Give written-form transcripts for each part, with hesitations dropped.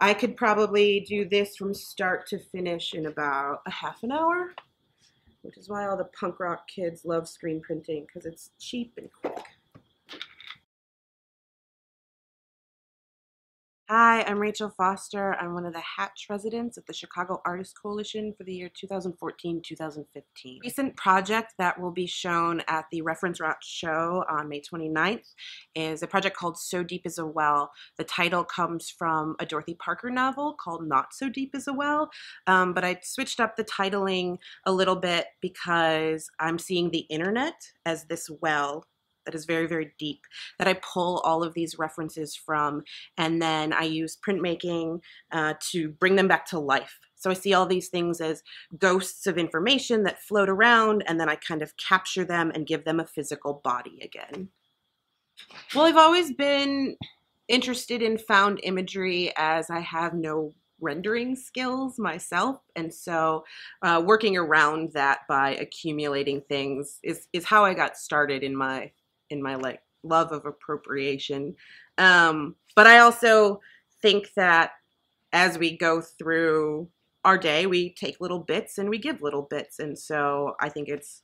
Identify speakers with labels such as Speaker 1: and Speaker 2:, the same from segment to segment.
Speaker 1: I could probably do this from start to finish in about a half an hour, which is why all the punk rock kids love screen printing, because it's cheap and quick. Hi, I'm Rachel Foster. I'm one of the Hatch residents at the Chicago Artists Coalition for the year 2014-2015. Recent project that will be shown at the Reference Rock show on May 29th is a project called So Deep as a Well. The title comes from a Dorothy Parker novel called Not So Deep as a Well, but I switched up the titling a little bit because I'm seeing the internet as this well that is very, very deep, that I pull all of these references from, and then I use printmaking to bring them back to life. So I see all these things as ghosts of information that float around, and then I kind of capture them and give them a physical body again. Well, I've always been interested in found imagery, as I have no rendering skills myself, and so working around that by accumulating things is how I got started in my like love of appropriation. But I also think that as we go through our day, we take little bits and we give little bits, and so I think it's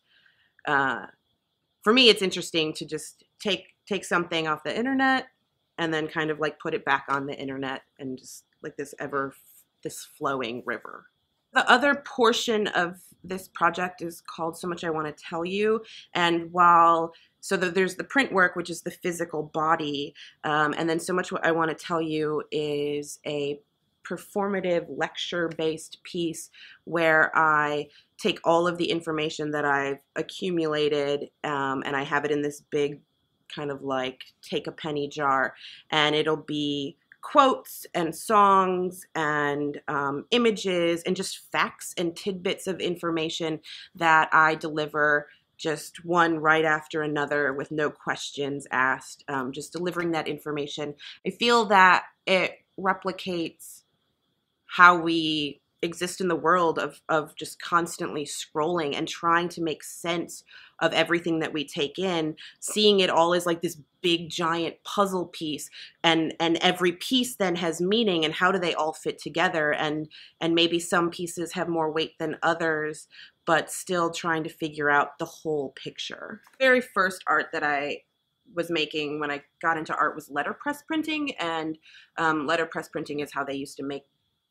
Speaker 1: for me, it's interesting to just take something off the internet and then kind of like put it back on the internet, and just like this flowing river. The other portion of this project is called So Much I Want to Tell You, and there's the print work, which is the physical body, and then So Much What I Want to Tell You is a performative lecture-based piece where I take all of the information that I've accumulated, and I have it in this big kind of like take a penny jar, and it'll be quotes and songs and images and just facts and tidbits of information that I deliver just one right after another with no questions asked, just delivering that information. I feel that it replicates how we exist in the world of just constantly scrolling and trying to make sense of everything that we take in, seeing it all as like this big giant puzzle piece, and every piece then has meaning, and how do they all fit together, and maybe some pieces have more weight than others, but still trying to figure out the whole picture. The very first art that I was making when I got into art was letterpress printing, and letterpress printing is how they used to make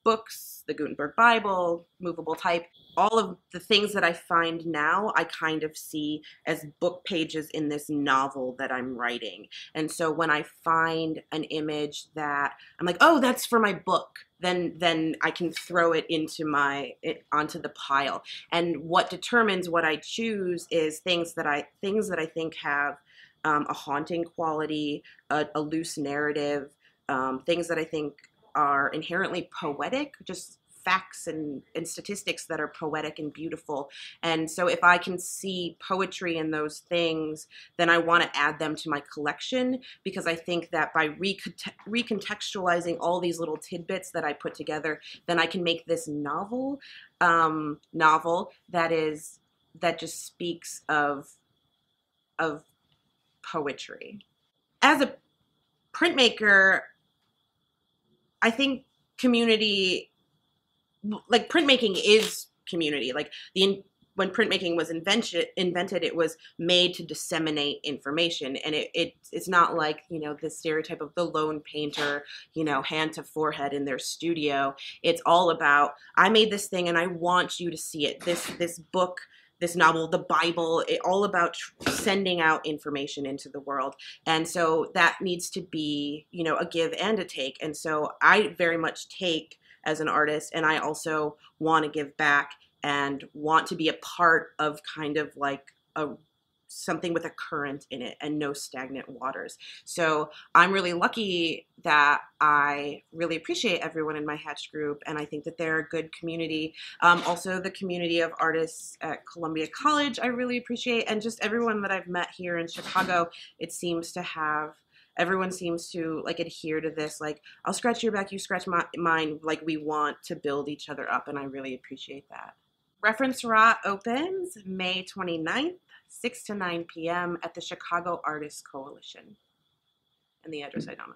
Speaker 1: books, the Gutenberg Bible, movable type. All of the things that I find now, I kind of see as book pages in this novel that I'm writing. And so when I find an image that I'm like, oh, that's for my book, then I can throw it onto the pile. And what determines what I choose is things that I think have a haunting quality, a loose narrative, things that I think are inherently poetic, just facts and statistics that are poetic and beautiful. And so if I can see poetry in those things, then I want to add them to my collection, because I think that by recontextualizing all these little tidbits that I put together, then I can make this novel that just speaks of poetry. As a printmaker, I think community, like printmaking is community. Like when printmaking was invented, it was made to disseminate information, and it's not like, the stereotype of the lone painter, hand to forehead in their studio. It's all about, I made this thing and I want you to see it. This book, this novel, the Bible, all about sending out information into the world. And so that needs to be, a give and a take. And so I very much take as an artist, and I also want to give back and want to be a part of kind of like something with a current in it and no stagnant waters. So I'm really lucky that I really appreciate everyone in my Hatch group, and I think that they're a good community. Also, the community of artists at Columbia College I really appreciate, and just everyone that I've met here in Chicago. Everyone seems to like adhere to this, like, I'll scratch your back, you scratch mine, like we want to build each other up, and I really appreciate that. Reference Raw opens May 29th, 6 to 9 p.m. at the Chicago Artists Coalition. And the address I don't know.